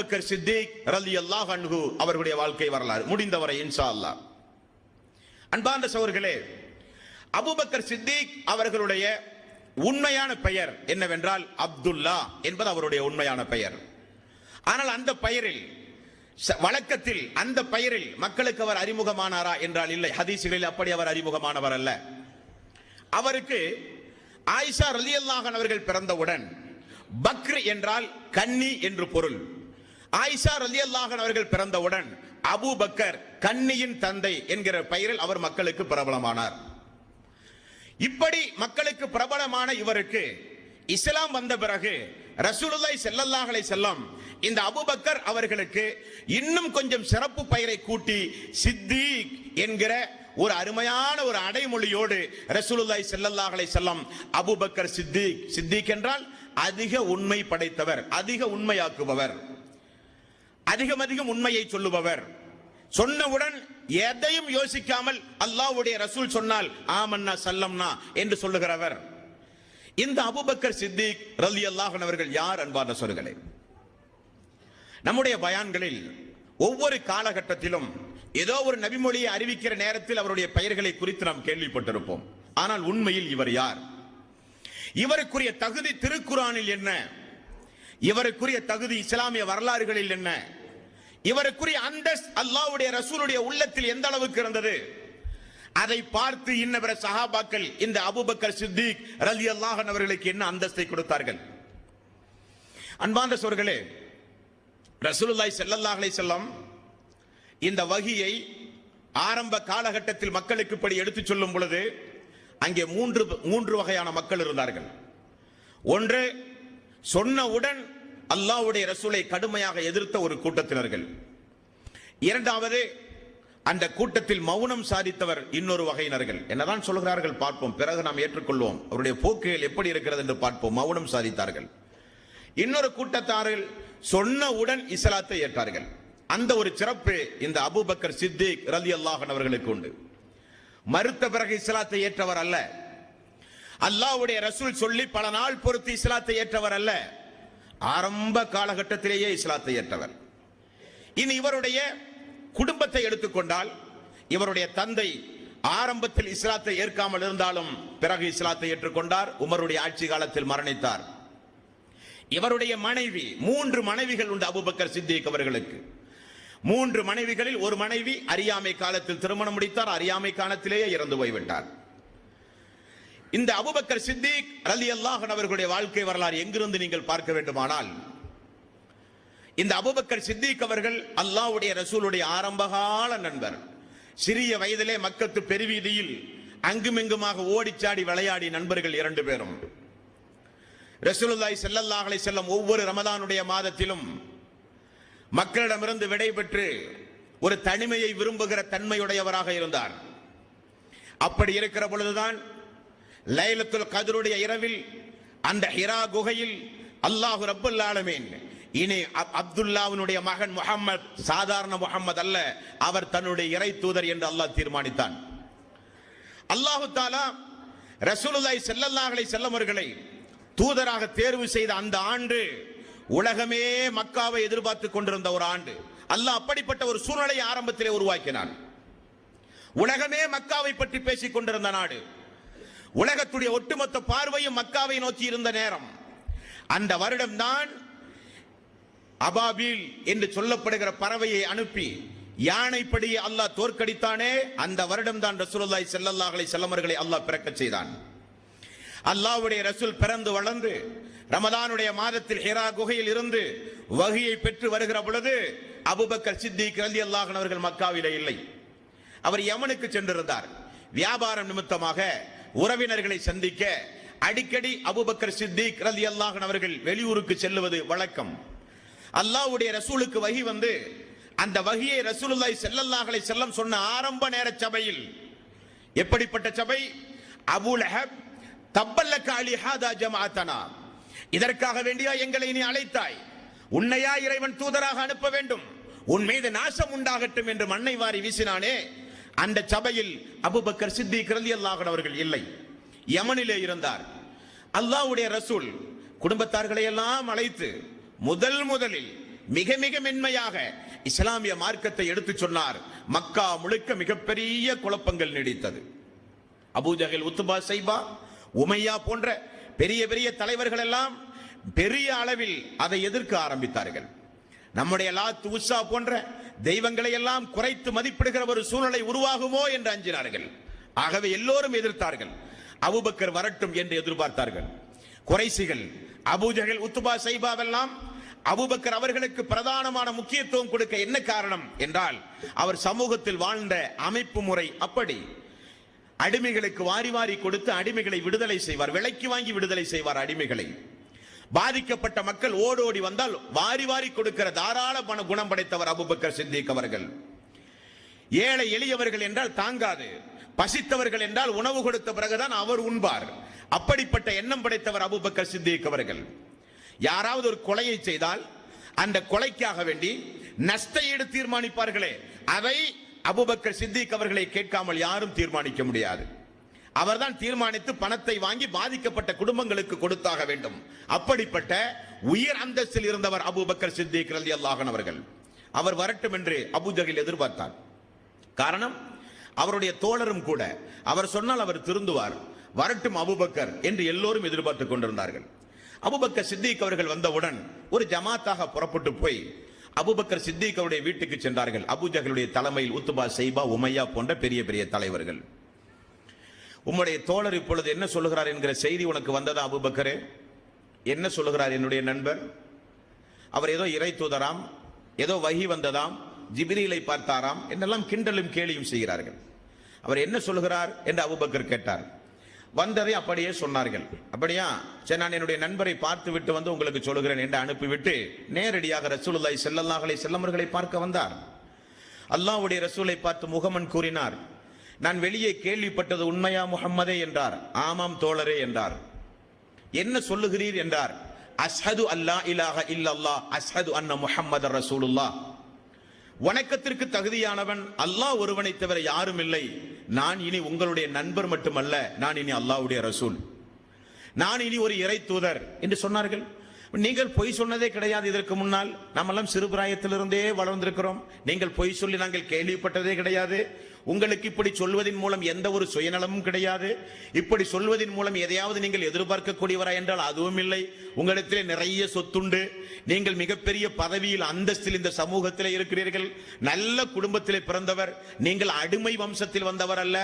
Abu Bakr Siddique ரலியல்லாஹு அன்ஹு அவர்களுடைய வாழ்க்கை வரலாறு முடிந்தவரை இன்ஷா அல்லாஹ். அன்பார்ந்த சகோதரர்களே, அபூபக்கர் சித்திக் அவர்களுடைய உண்மையான பெயர் என்னவென்றால் அப்துல்லா என்பது அவருடைய உண்மையான பெயர். ஆனால் அந்த பெயரில் வழக்கத்தில் அந்த பெயரில் மக்களுக்கு அவர் அறிமுகமானாரா என்றால் இல்லை. ஹதீசுகளில் அப்படி அவர் அறிமுகமானவர் அல்ல. அவருக்கு ஆயிஷா ரலியல்லாஹு அன்ஹா அவர்கள் பிறந்தவுடன் பக்ர் என்றால் கன்னி என்று பொருள். ஆயிஷா ரலியல்லாஹு அன்ஹா அவர்கள் பிறந்தவுடன் அபூபக்கர் கன்னியின் தந்தை என்கிற பெயரில் அவர் மக்களுக்கு பிரபலமானார். இப்படி மக்களுக்கு பிரபலமான இவருக்கு இஸ்லாம் வந்த பிறகு ரசூலுல்லாஹி ஸல்லல்லாஹு அலைஹி வஸல்லம் இந்த அபூபக்கர் அவர்களுக்கு இன்னும் கொஞ்சம் சிறப்பு பெயரை கூட்டி சித்திக் என்கிற ஒரு அருமையான ஒரு அடைமொழியோடு ரசூலுல்லாஹி ஸல்லல்லாஹு அலைஹி வஸல்லம் அபூபக்கர் சித்திக், சித்திக் என்றால் அதிக உண்மை படைத்தவர், அதிக உண்மையாக்குபவர், அதிகம் உண்மையை சொல்லுபவர், சொன்னவுடன் எதையும் யோசிக்காமல் அல்லாஹ்வுடைய ரசூல் சொன்னால் ஆமன்னா சல்லம்னா என்று சொல்லுகிறவர் இந்த அபூபக்கர் சித்திக் ரலியல்லாஹு அன்ஹு அவர்கள் யார்? அன்பார்ந்த சகோதரர்களே, நம்முடைய பயான்களில் ஒவ்வொரு காலகட்டத்திலும் ஏதோ ஒரு நபிமொழியை அறிவிக்கிற நேரத்தில் அவருடைய பெயர்களை குறித்து நாம் கேள்விப்பட்டிருப்போம். ஆனால் உண்மையில் இவர் யார்? இவருக்குரிய தகுதி திருக்குர்ஆனில் என்ன? இவருக்குரிய தகுதி இஸ்லாமிய வரலாறுகளில் என்ன? இவருக்குரிய அந்தஸ்து அல்லாஹ்வுடைய ரசூலுடைய உள்ளத்தில் எந்த அளவுக்கு இருந்தது? அதை பார்த்து இன்னவர சஹாபாக்கள் இந்த அபூபக்கர் சித்திக் ரலியல்லாஹு அன்ஹு அவர்களுக்கு என்ன அந்தஸ்தை கொடுத்தார்கள்? அன்பார்ந்த சகோதரர்களே, ரசூலுல்லாஹி ஸல்லல்லாஹு அலைஹி வஸல்லம் இந்த வஹியை ஆரம்ப காலகட்டத்தில் மக்களுக்கு இப்படி எடுத்துச் சொல்லும் பொழுது அங்கே மூன்று வகையான மக்கள் இருந்தார்கள். ஒன்று, சொன்னவுடன் அல்லாஹ்வுடைய ரசூலை கடுமையாக எதிர்த்த ஒரு கூட்டத்தினர்கள். இரண்டாவது, அந்த கூட்டத்தில் மௌனம் சாதித்தவர் இன்னொரு வகையினர்கள். என்னதான் சொல்கிறார்கள் பார்ப்போம், பிறகு நாம் ஏற்றுக்கொள்வோம், அவருடைய போக்குகள் எப்படி இருக்கிறது என்று பார்ப்போம். மௌனம் சாதித்தார்கள். இன்னொரு கூட்டத்தார்கள் சொன்னவுடன் இஸ்லாத்தை ஏற்றார்கள். அந்த ஒரு சிறப்பு இந்த அபூபக்கர் சித்திக் ரலியல்லாஹு அன்ஹு அவர்களுக்கு உண்டு. மறுத்த பிறகு இஸ்லாத்தை ஏற்றவர் அல்ல, அல்லாஹ்வுடைய ரசூல் சொல்லி பல நாள் பொறுத்து இஸ்லாத்தை ஏற்றவர் அல்ல, ஆரம்ப காலகட்டத்திலேயே இஸ்லாத்தை ஏற்றவர். இனி இவருடைய குடும்பத்தை எடுத்துக்கொண்டால், இவருடைய தந்தை ஆரம்பத்தில் இஸ்லாத்தை ஏற்காமல் இருந்தாலும் பிறகு இஸ்லாத்தை ஏற்றுக்கொண்டார். உமருடைய ஆட்சி காலத்தில் மரணித்தார். இவருடைய மனைவி, 3 மனைவிகள் உண்டு அபூபக்கர் சித்திக் அவர்களுக்கு. 3 மனைவிகளில் ஒரு மனைவி அறியாமை காலத்தில் திருமணம் முடித்தார், அறியாமை காலத்திலேயே இறந்து போய்விட்டார். இந்த அபூபக்கர் சித்திக் ரலியல்லாஹு அன்ஹு அவர்களுடைய வாழ்க்கை வரலாறு எங்கிருந்து நீங்கள் பார்க்க வேண்டுமானால், இந்த அபூபக்கர் சித்திக் அவர்கள் அல்லாஹ்வுடைய ரசூலுடைய ஆரம்பகால நண்பர். சிறிய வயதிலே மக்கத்து பெருவீதியில் அங்குமிங்குமாக ஓடிச்சாடி விளையாடி நண்பர்கள் 2 பேரும். ரசூலுல்லாஹி ஸல்லல்லாஹு அலைஹி வஸல்லம் ஒவ்வொரு ரமதானுடைய மாதத்திலும் மக்களிடமிருந்து விடைபெற்று ஒரு தனிமையை விரும்புகிற தன்மையுடையவராக இருந்தார். அப்படி இருக்கிற பொழுதுதான் லைலத்துல் கத்ருடைய இரவில் அந்த ஹிரா குகையில் அல்லாஹ் ரப்பல் ஆலமீன் இனி அப்துல்லாவினுடைய மகன் முஹம்மத் சாதாரண முஹம்மது அல்ல, அவர் தன்னுடைய இறை தூதர் என்று அல்லாஹ் தீர்மானித்தான். அல்லாஹு தஆலா ரசூலுல்லாஹி ஸல்லல்லாஹு அலைஹி வஸல்லம் அவர்களை தூதராக தேர்வு செய்த அந்த ஆண்டு உலகமே மக்காவை எதிர்பார்த்து கொண்டிருந்த ஒரு ஆண்டு. அல்லாஹ் அப்படிப்பட்ட ஒரு சூழ்நிலையை ஆரம்பத்திலே உருவாக்கினான். உலகமே மக்காவை பற்றி பேசிக் கொண்டிருந்த நாடு, உலகத்துடைய ஒட்டுமொத்த பார்வையும் மக்காவை நோக்கி இருந்த நேரம். அந்த வருடம்தான் அபாபில் என்று சொல்லப்படுகிற பறவையை அனுப்பி யானைப்படியை அல்லாஹ் தோற்கடித்தானே, அந்த வருடம் தான் ரசூலுல்லாஹி ஸல்லல்லாஹு அலைஹி வஸல்லம் அவர்களை அல்லாஹ் பிறக்கச் செய்தான். அல்லாஹ்வுடைய ரசூல் பிறந்து வளர்ந்து ரமதானுடைய மாதத்தில் ஹிரா குகையில் இருந்து வஹியை பெற்று வருகிற பொழுது அபூபக்கர் சித்திக் ரலியல்லாஹு அன்ஹு அவர்கள் மக்காவிலே இல்லை. அவர் யமனுக்கு சென்றிருந்தார். வியாபாரம் நிமித்தமாக உறவினர்களை சந்திக்க அடிக்கடி அபூபக்கர் சித்திக் ரலியல்லாஹு அன்ஹு அவர்கள் வெளியூருக்கு செல்லுவது வழக்கம். அல்லாஹ்வுடைய ரசூலுக்கு வஹி வந்து அந்த வஹியை ரசூலுல்லாஹி ஸல்லல்லாஹு அலைஹி வஸல்லம் சொன்ன ஆரம்ப நேர சபையில், எப்படிப்பட்ட சபை? அபூ லஹப் தப்பல்லக அலி ஹாதா ஜமாஅத்தனா, இதற்காக வேண்டியா எங்களை நீ அழைத்தாய்? உன்னையா இறைவன் தூதராக அனுப்ப வேண்டும்? உன் மீது நாசம் உண்டாகட்டும் என்று மண்ணை வாரி வீசினானே, அந்த சபையில் அபூபக்கர் சித்திக் ரலியல்லாஹு அன்ஹு அவர்கள் இல்லை, யமனிலே இருந்தார். அல்லாஹ்வுடைய ரசூல் குடும்பத்தார்களை எல்லாம் அழைத்து முதலில் மிக மிக மென்மையாக இஸ்லாமிய மார்க்கத்தை எடுத்து சொன்னார். மக்கா முழுக்க மிகப்பெரிய குழப்பங்கள் நீடித்தது. அபூஜஹல், உத்பா, ஷைபா, உமையா போன்ற பெரிய பெரிய தலைவர்கள் எல்லாம் பெரிய அளவில் அதை எதிர்க்க ஆரம்பித்தார்கள். நம்முடைய லாத், உஸ்ஸா போன்ற தெய்வங்களை எல்லாம் குறைத்து மதிப்பிடுகிற ஒரு சூழ்நிலை உருவாகுமோ என்று அஞ்சினார்கள். ஆகவே எல்லோரும் எதிர்த்தார்கள். அபூபக்கர் வரட்டும் என்று எதிர்பார்த்தார்கள். குறைசிகள், அபூஜஹல், உத்பா, ஷைபாவெல்லாம் அபூபக்கர் அவர்களுக்கு பிரதானமான முக்கியத்துவம் கொடுக்க என்ன காரணம் என்றால், அவர் சமூகத்தில் வாழ்ந்த அமைப்பு முறை அப்படி. அடிமைகளுக்கு வாரி வாரி கொடுத்து அடிமைகளை விடுதலை செய்வார், விலைக்கு வாங்கி விடுதலை செய்வார் அடிமைகளை. பாதிக்கப்பட்ட மக்கள் ஓடோடி வந்தால் வாரி வாரி கொடுக்கிற தாராள குணம் படைத்தவர் அபூபக்கர் சித்திக் அவர்கள். ஏழை எளியவர்கள் என்றால் தாங்காது, பசித்தவர்கள் என்றால் உணவு கொடுத்த பிறகுதான் அவர் உண்பார். அப்படிப்பட்ட எண்ணம் படைத்தவர் அபூபக்கர் சித்திக் அவர்கள். யாராவது ஒரு கொலையை செய்தால் அந்த கொலைக்காக வேண்டி நஷ்ட ஈடு தீர்மானிப்பார்களே, அதை அபூபக்கர் சித்திக் அவர்களை கேட்காமல் யாரும் தீர்மானிக்க முடியாது. அவர்தான் தீர்மானித்து பணத்தை வாங்கி பாதிக்கப்பட்ட குடும்பங்களுக்கு கொடுத்தாக வேண்டும். அப்படிப்பட்ட உயர் அந்தஸ்தில் இருந்தவர் அபூபக்கர் சித்திக் ரலியல்லாஹு அன்ஹு அவர்கள். அவர் வரட்டும் என்று அபூஜஹல் எதிர்பார்த்தார். காரணம், அவருடைய தோழரும் கூட. அவர் சொன்னால் அவர் திருந்துவார். வரட்டும் அபூபக்கர் என்று எல்லோரும் எதிர்பார்த்துக் கொண்டிருந்தார்கள். அபூபக்கர் சித்திக் அவர்கள் வந்தவுடன் ஒரு ஜமாத்தாக புறப்பட்டு போய் அபூபக்கர் சித்திக் அவருடைய வீட்டுக்கு சென்றார்கள். அபூஜஹலுடைய தலைமையில் உத்பா, ஷைபா, உமையா போன்ற பெரிய பெரிய தலைவர்கள். உம்முடைய தோழர் இப்பொழுது என்ன சொல்லுகிறார் என்கிற செய்தி உனக்கு வந்ததா அபூபக்கரே? என்ன சொல்லுகிறார் என்னுடைய நண்பர்? அவர் ஏதோ இறை தூதராம், ஏதோ வஹி வந்ததாம், ஜிப்ரீலை பார்த்தாராம் என்னெல்லாம் கிண்டலும் கேலியும் செய்கிறார்கள். அவர் என்ன சொல்லுகிறார் என்று அபூபக்கர் கேட்டார். வந்ததை அப்படியே சொன்னார்கள். அப்படியா, சரி, நான் என்னுடைய நண்பரை பார்த்து விட்டு வந்து உங்களுக்கு சொல்லுகிறேன் என்று அனுப்பிவிட்டு நேரடியாக ரசூலுல்லாஹி ஸல்லல்லாஹு அலைஹி வஸல்லம் அவர்களை பார்க்க வந்தார். அல்லாஹ்வுடைய ரசூலை பார்த்து முகமன் கூறினார், நான் வெளியே கேள்விப்பட்டது உண்மையா முஹம்மதே என்றார். ஆமாம் தோழரே என்றார். என்ன சொல்லுகிறீர் என்றார். அஷ்ஹது அல்லா இலாஹ இல்லல்லாஹ் அஷ்ஹது அன்ன முஹம்மதர் ரசூலுல்லாஹ். வணக்கத்திற்கு தகுதியானவன் அல்லாஹ் ஒருவனை தவிர யாரும் இல்லை. நான் இனி உங்களுடைய நண்பர் மட்டுமல்ல, நான் இனி அல்லாஹ்வுடைய ரசூல், நான் இனி ஒரு இறை தூதர் என்று சொன்னார்கள். நீங்கள் பொய் சொன்னதே கிடையாது. இதற்கு முன்னால் நம்மெல்லாம் சிறுபிராயத்திலிருந்தே வளர்ந்திருக்கிறோம். நீங்கள் பொய் சொல்லி நாங்கள் கேள்விப்பட்டதே கிடையாது. உங்களுக்கு இப்படி சொல்வதன் மூலம் எந்த ஒரு சுயநலமும் கிடையாது. இப்படி சொல்வதன் மூலம் எதையாவது நீங்கள் எதிர்பார்க்கக்கூடியவரா என்றால் அதுவும் இல்லை. உங்களிடத்திலே நிறைய சொத்துண்டு, நீங்கள் மிகப்பெரிய பதவியில் அந்தஸ்தில் இந்த சமூகத்திலே இருக்கிறீர்கள். நல்ல குடும்பத்திலே பிறந்தவர். நீங்கள் அடிமை வம்சத்தில் வந்தவர் அல்ல,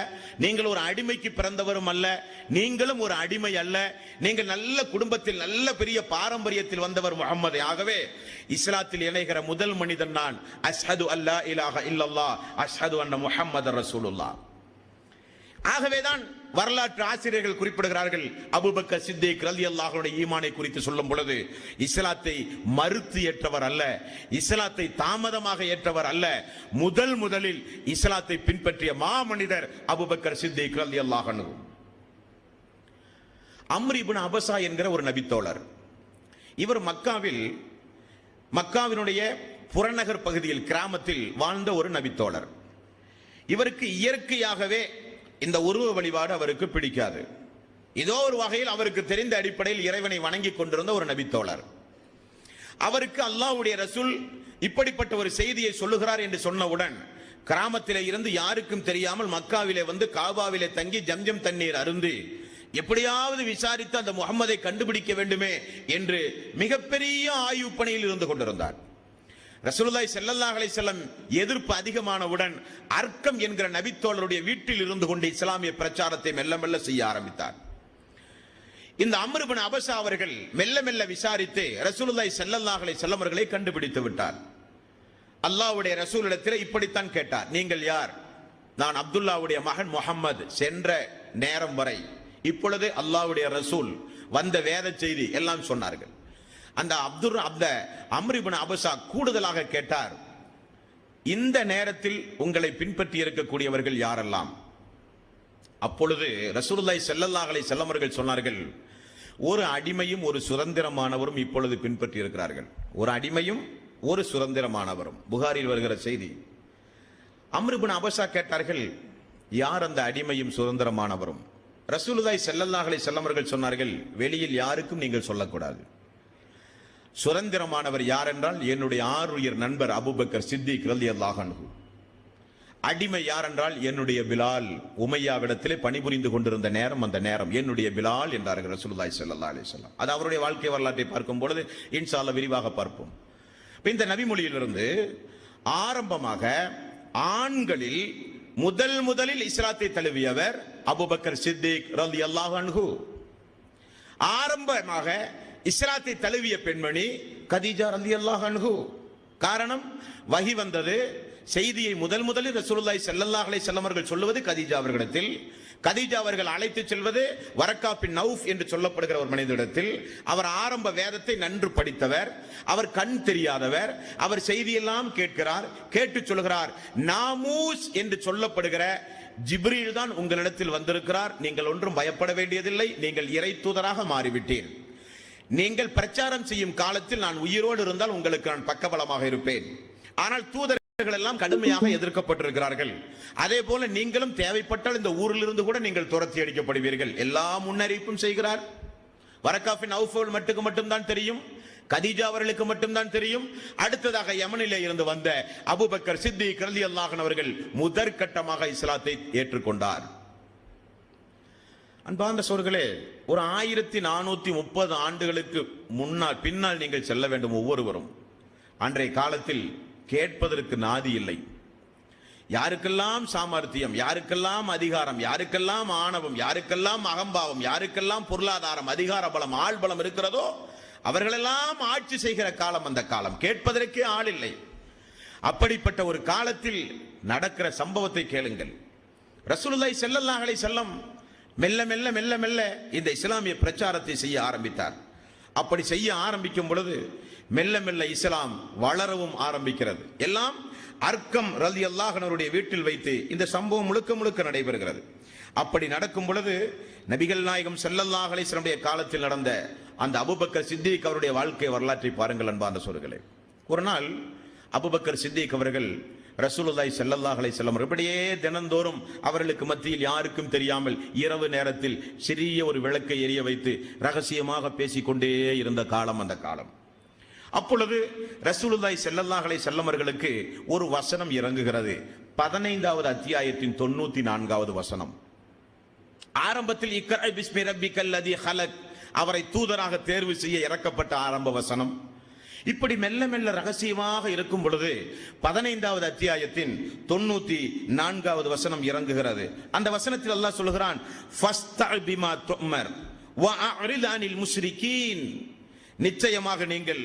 நீங்கள் ஒரு அடிமைக்கு பிறந்தவரும் அல்ல, நீங்களும் ஒரு அடிமை அல்ல. நீங்கள் நல்ல குடும்பத்தில் நல்ல பெரிய பாரம்பரியத்தில் வந்தவர் முஹம்மது. ஆகவே இஸ்லாத்தில் இணைகிற முதல் மனிதன் நான். அஷ்ஹது அல்லா இலாஹ இல்லல்லாஹ் அஷ்ஹது அன்ன முஹம்மதர் ரசூலுல்லாஹ். ஆகவேதான் வரலாற்று ஆசிரியர்கள் குறிப்பிடுகிறார்கள், அபூபக்கர் சித்திக் ரலியல்லாஹு அன்ஹு ஈமானை குறித்து சொல்லும் பொழுது இஸ்லாத்தை மறுத்து ஏற்றவர் அல்ல, இஸ்லாத்தை தாமதமாக ஏற்றவர் அல்ல, முதலில் இஸ்லாத்தை பின்பற்றிய மாமனிதர் அபூபக்கர் சித்திக் ரலியல்லாஹு அன்ஹு. அம்ர் இப்னு அபஸா என்கிற ஒரு நபித்தோழர். இவர் மக்காவினுடைய புறநகர் பகுதியில் கிராமத்தில் வாழ்ந்த ஒரு நபித்தோழர். இவருக்கு இயற்கையாகவே இந்த உருவ வழிபாடு அவருக்கு பிடிக்காது. ஏதோ ஒரு வகையில் அவருக்கு தெரிந்த அடிப்படையில் இறைவனை வணங்கி கொண்டிருந்த ஒரு நபித்தோழர். அவருக்கு அல்லாஹ்வுடைய ரசூல் இப்படிப்பட்ட ஒரு செய்தியை சொல்லுகிறார் என்று சொன்னவுடன் கிராமத்திலே இருந்து யாருக்கும் தெரியாமல் மக்காவிலே வந்து காபாவிலே தங்கி ஜம்ஜம் தண்ணீர் அருந்தி எப்படியாவது விசாரித்து அந்த முஹம்மதை கண்டுபிடிக்க வேண்டுமே என்று மிகப்பெரிய ஆய்வு பணியில் இருந்து கொண்டிருந்தார். ரசூலுல்லாஹி ஸல்லல்லாஹு அலைஹி வஸல்லம் எதிர்ப்பு அதிகமானவுடன் அர்க்கம் என்கிற நபித்தோழருடைய வீட்டில் இருந்து கொண்டு இஸ்லாமிய பிரச்சாரத்தை மெல்ல மெல்ல செய்ய ஆரம்பித்தார். இந்த அம்ர் இப்னு அபஸா அவர்கள் மெல்ல மெல்ல விசாரித்து ரசூலுல்லாஹி ஸல்லல்லாஹு அலைஹி வஸல்லம் அவர்களை கண்டுபிடித்து விட்டார். அல்லாஹ்வுடைய ரசூலிடத்தில் இப்படித்தான் கேட்டார், நீங்கள் யார்? நான் அப்துல்லாவுடைய மகன் முஹம்மது. சென்ற நேரம் வரை இப்பொழுது அல்லாஹ்வுடைய ரசூல் வந்த வேத செய்தி எல்லாம் சொன்னார்கள். அந்த அம்ர் இப்னு அபஸா கூடுதலாக கேட்டார், இந்த நேரத்தில் உங்களை பின்பற்றி இருக்கக்கூடியவர்கள் யாரெல்லாம்? அப்பொழுது ரசூலுல்லாஹி ஸல்லல்லாஹு அலைஹி வஸல்லம் அவர்கள் சொன்னார்கள், ஒரு அடிமையும் ஒரு சுதந்திரமானவரும் இப்பொழுது பின்பற்றி இருக்கிறார்கள். ஒரு அடிமையும் ஒரு சுதந்திரமானவரும். புகாரில் வருகிற செய்தி. அம்ர் இப்னு அபஸா கேட்டார்கள், யார் அந்த அடிமையும் சுதந்திரமானவரும்? ரசூலுல்லாஹி ஸல்லல்லாஹு அலைஹி வஸல்லம் அவர்கள் சொன்னார்கள், வெளியில் யாருக்கும் நீங்கள் சொல்லக்கூடாது. சுதந்திரமானவர் யார் என்றால் என்னுடைய ஆருயிர் நண்பர் அபூபக்கர் சித்திக் ரலியல்லாஹு அன்ஹு. அடிமை யார் என்றால் என்னுடைய பிலால், உமையாவிடத்திலே பணிபுரிந்து கொண்டிருந்த நேரம், அந்த நேரம் என்னுடைய பிலால் என்றார்கள் ரசூலுல்லாஹி ஸல்லல்லாஹு அலைஹி வஸல்லம். அது அவருடைய வாழ்க்கை வரலாற்றை பார்க்கும் பொழுது இன்ஷா அல்லாஹ் விரிவாக பார்ப்போம். இந்த நபிமொழியிலிருந்து ஆரம்பமாக ஆண்களில் முதலில் இஸ்லாத்தை தழுவியவர் அபூபக்கர் சித்திக் ரலியல்லாஹு அன்ஹு. ஆரம்பமாக இஸ்லாத்தை தழுவிய பெண்மணி கதீஜா ரலியல்லாஹு அன்ஹு. காரணம், வஹி வந்தது, செய்தியை முதலில் ரசூலுல்லாஹி ஸல்லல்லாஹு அலைஹி வஸல்லம் அவர்கள் சொல்லுவது கதீஜா அவர்களிடத்தில், கதீஜா அவர்கள் அழைத்து செல்வது வரக்கா பின் நௌஃப் என்று சொல்லப்படுகிற ஒரு மனிதரிடத்தில். அவர் ஆரம்ப வேதத்தை நன்கு படித்தவர், அவர் கண் தெரியாதவர், அவர் செய்தியெல்லாம் கேட்கிறார், கேட்டு சொல்கிறார், நாமூஸ் என்று சொல்லப்படுகிற ஜிப்ரீல் தான் உங்களிடத்தில் வந்திருக்கிறார், நீங்கள் ஒன்றும் பயப்பட வேண்டியதில்லை, நீங்கள் இறை தூதராக மாறிவிட்டீர், நீங்கள் பிரச்சாரம் செய்யும் காலத்தில் நான் உயிரோடு இருந்தால் உங்களுக்கு நான் பக்கபலமாக இருப்பேன். ஆனால் தூதர்கள் எல்லாம் கடுமையாக எதிர்க்கப்பட்டிருக்கிறார்கள், அதே போல நீங்களும் தேவைப்பட்டால் இந்த ஊரில் இருந்து கூட நீங்கள் துரத்தி அடிக்கப்படுவீர்கள். எல்லா முன்னறிவிப்பும் செய்கிறார். வரக்கா பின் நௌஃப் மட்டும்தான் தெரியும், கதீஜா அவர்களுக்கு மட்டும்தான் தெரியும். அடுத்ததாக யமனிலே இருந்து வந்த அபூபக்கர் சித்திக் ரலியல்லாஹு அன்ஹு அவர்கள் முதற்கட்டமாக இஸ்லாத்தை ஏற்றுக்கொண்டார். அன்பார்ந்த சகோதரர்களே, ஒரு 1430 ஆண்டுகளுக்கு பின்னால் நீங்கள் செல்ல வேண்டும். ஒவ்வொருவரும் அன்றைய காலத்தில் கேட்பதற்கு நாதி இல்லை. யாருக்கெல்லாம் சாமர்த்தியம், யாருக்கெல்லாம் அதிகாரம், யாருக்கெல்லாம் ஆணவம், யாருக்கெல்லாம் அகம்பாவம், யாருக்கெல்லாம் பொருளாதாரம், அதிகார பலம், ஆள் பலம் இருக்கிறதோ அவர்களெல்லாம் ஆட்சி செய்கிற காலம் அந்த காலம். கேட்பதற்கே ஆள் இல்லை. அப்படிப்பட்ட ஒரு காலத்தில் நடக்கிற சம்பவத்தை கேளுங்கள். ரசூலுல்லாஹி ஸல்லல்லாஹு அலைஹி வஸல்லம் மெல்ல மெல்ல மெல்ல மெல்ல இந்த இஸ்லாமிய பிரச்சாரத்தை செய்ய ஆரம்பித்தார். அப்படி செய்ய ஆரம்பிக்கும் பொழுது மெல்ல மெல்ல இஸ்லாம் வளரவும் ஆரம்பிக்கிறது. எல்லாம் அர்க்கம் ரலியல்லாஹு அன்ஹுடைய வீட்டில் வைத்து இந்த சம்பவம் முழுக்க நடைபெறுகிறது. அப்படி நடக்கும் பொழுது நபிகள் நாயகம் ஸல்லல்லாஹு அலைஹி வஸல்லம் காலத்தில் நடந்த அந்த அபூபக்கர் சித்திக் அவருடைய வாழ்க்கை வரலாற்றை பாருங்கள் அன்பார்ந்த சகோதரர்களே. ஒரு நாள் அபூபக்கர் சித்திக் அவர்கள் ரசூலுல்லாஹி ஸல்லல்லாஹு அலைஹி வஸல்லம் இப்படியே தினந்தோறும் அவர்களுக்கு மத்தியில் யாருக்கும் தெரியாமல் இரவு நேரத்தில் சிறிய ஒரு விளக்கை எரிய வைத்து ரகசியமாக பேசிக்கொண்டே இருந்த காலம் அந்த காலம். அப்பொழுது ரசூலுல்லாஹி ஸல்லல்லாஹு அலைஹி வஸல்லம் அவர்களுக்கு ஒரு வசனம் இறங்குகிறது. 15வது அத்தியாயத்தின் 94வது வசனம். ஆரம்பத்தில் இக்ரா பிஸ்மி ரப்பிக்கல் லதீ ஹலக், அவரை தூதராக தேர்வு செய்ய இறக்கப்பட்ட ஆரம்ப வசனம். இப்படி மெல்ல மெல்ல ரகசியமாக இருக்கும் பொழுது 15வது அத்தியாயத்தின் 94வது வசனம் இறங்குகிறது. அந்த வசனத்தில் அல்லாஹ் சொல்கிறான், ஃபஸ்தஅ பிமா துமர் வஅரித் அனில் முஸ்ரிகீன், நிச்சயமாக நீங்கள்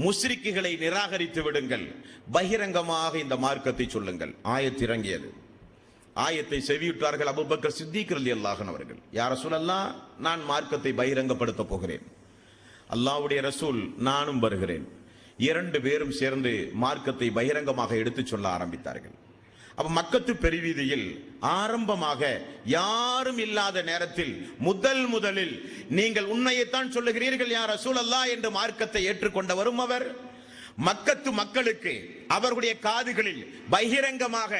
முஸ்ரிக்குகளை நிராகரித்து விடுங்கள், பகிரங்கமாக இந்த மார்க்கத்தை சொல்லுங்கள். ஆயத் இறங்கியது. ஆயத்தை செவியுற்றார்கள் அபூபக்கர் சித்திக் ரலியல்லாஹு அன்ஹு அவர்கள். யா ரசூலல்லாஹ், நான் மார்க்கத்தை பகிரங்கப்படுத்த போகிறேன், அல்லாஹ்வுடைய ரசூல் நானும் வருகிறேன். 2 பேரும் சேர்ந்து மார்க்கத்தை பகிரங்கமாக எடுத்துச் சொல்ல ஆரம்பித்தார்கள். அப்ப மக்கத்து பெருவீதியில் ஆரம்பமாக யாரும் இல்லாத நேரத்தில் முதலில் நீங்கள் உண்மையைத்தான் சொல்லுகிறீர்கள் யா ரசூலல்லாஹ் என்று மார்க்கத்தை ஏற்றுக்கொண்டவரும் அவர். மக்கத்து மக்களுக்கு அவர்களுடைய காதுகளில் பகிரங்கமாக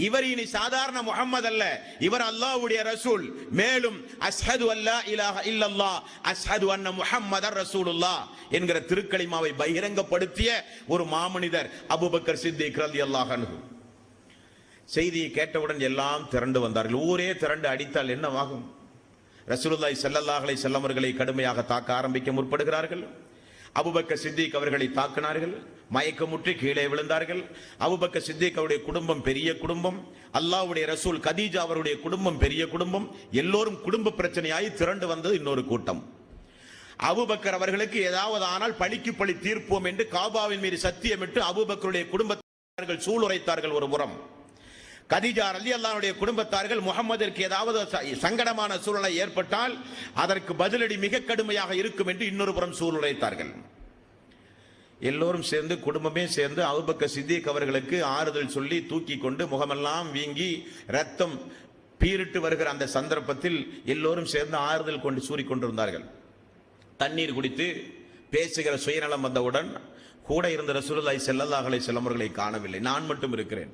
இவர் இனி சாதாரண முஹம்மது அல்ல, இவர் அல்லாஹ்வுடைய ரசூல், மேலும் அஷ்ஹது அல்லா இலாஹ இல்லல்லாஹ் அஷ்ஹது அன்ன முஹம்மதர் ரசூலுல்லாஹ் என்கிற திருக்கலிமாவை பகிரங்கப்படுத்திய ஒரு மாமனிதர் அபூபக்கர் சித்திக் ரலியல்லாஹு அன்ஹு. செய்தியை கேட்டவுடன் எல்லாம் திரண்டு வந்தார்கள். ஊரே திரண்டு அடித்தால் என்னவாகும்? ரசூலுல்லாஹி ஸல்லல்லாஹு அலைஹி வஸல்லம் அவர்களை கடுமையாக தாக்க ஆரம்பிக்க முற்படுகிறார்கள். அபூபக்கர் சித்திக் அவர்களை தாக்கினார்கள், மயக்கமுற்றி கீழே விழுந்தார்கள். அபூபக்கர் சித்திக் அவருடைய குடும்பம் பெரிய குடும்பம், அல்லாஹ்வுடைய ரசூல் கதீஜா அவருடைய குடும்பம் பெரிய குடும்பம், எல்லோரும் குடும்ப பிரச்சனையாய் திரண்டு வந்தது இன்னொரு கூட்டம். அபூபக்கர் அவர்களுக்கு ஏதாவது ஆனால் பழிக்கு பழி தீர்ப்போம் என்று காபாவின் மீது சத்தியமிட்டு அபூபக்கருடைய குடும்பத்தார்கள் சூளுரைத்தார்கள் ஒரு புறம். கதீஜா ரலியல்லாஹு அன்ஹுடைய குடும்பத்தார்கள் முஹம்மதிற்கு ஏதாவது சங்கடமான சூழ்நிலை ஏற்பட்டால் அதற்கு பதிலடி மிக கடுமையாக இருக்கும் என்று இன்னொரு புறம் சூளுரைத்தார்கள். எல்லோரும் சேர்ந்து குடும்பமே சேர்ந்து அபூபக்கர் சித்திக் அவர்களுக்கு ஆறுதல் சொல்லி தூக்கி கொண்டு முகமெல்லாம் வீங்கி ரத்தம் பீரிட்டு வருகிற அந்த சந்தர்ப்பத்தில் எல்லோரும் சேர்ந்து ஆறுதல் கொண்டு சூறிக்கொண்டிருந்தார்கள். தண்ணீர் குடித்து பேசுகிற சுயநலம் வந்தவுடன் கூட இருந்த ரசூலுல்லாஹி ஸல்லல்லாஹு அலைஹி வஸல்லம் அவர்களை காணவில்லை. நான் மட்டும் இருக்கிறேன்.